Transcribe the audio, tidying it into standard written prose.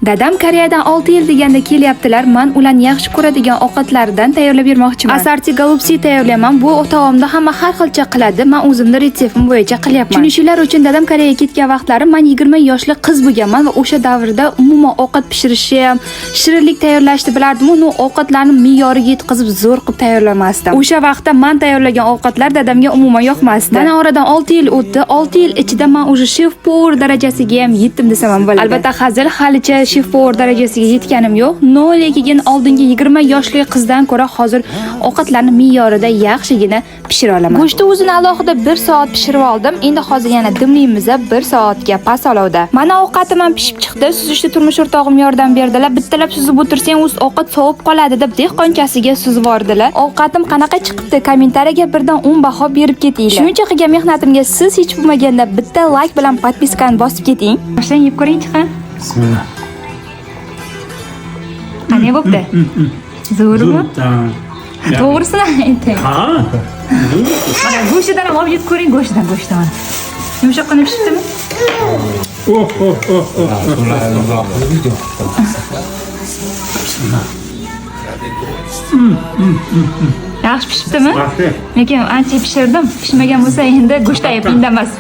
Dadam Koreyadan 6 yil deganda kelyaptilar. Men ularni yaxshi ko'radigan ovqatlardan tayyorlab bermoqchiman. Asarti golubsi tayyorlayman. Bu taomda hamma har xilcha qiladi. Men o'zimning retseptim bo'yicha qilyapman. Tushunishlar uchun dadam Koreyaga ketgan vaqtlari men 20 yoshli qiz bo'lganman va o'sha davrda umuman ovqat pishirishni, shirinlik tayyorlashni bilardim. Uni ovqatlarni me'yoriga yetkazib zo'r qilib tayyorlamasdim. O'sha vaqtda men tayyorlagan ovqatlar dadamga umuman yoqmasdi. Mana oradan 6 yil o'tdi. 6 yil ichida men уже shef-povar darajasiga ham yetdim desam ham bo'ladi. Albatta, hozir halicha shef-povar darajasiga yetganim yo'q. Lekin oldingi 20 yoshli qizdan ko'ra hozir ovqatlarni me'yorida yaxshigina pishira olaman. Go'shtni o'zini alohida 1 soat pishirib oldim. Endi hozir yana dimlaymiz 1 soatga past olovda. Mana ovqatim ham pishib chiqdi. Suzishda turmush o'rtog'im yordam berdilar. Bittalab suzib o'tirsang, o'z ovqat sovib qoladi deb dehqonchasiga suzib bordilar. Ovqatim qanaqa chiqibdi? Kommentariyaga birdan 10 baho berib ketinglar. Shuncha qilgan mehnatimga siz hech bo'lmaganda bitta like bilan podpiskani bosib keting. Boshlang yeb ko'ring chiqin. Bismillah. Qanday bo'pti? Zo'rmi? To'g'risini ayting. Ha? Mana go'shtidan ham olib yeb ko'ring, go'shtdan. Yumshoqqina pishibdimi? Yaxshi pishibdimi? Lekin ancha pishirdim. Pishmagan bo'lsa endi go'sht ayab indamas.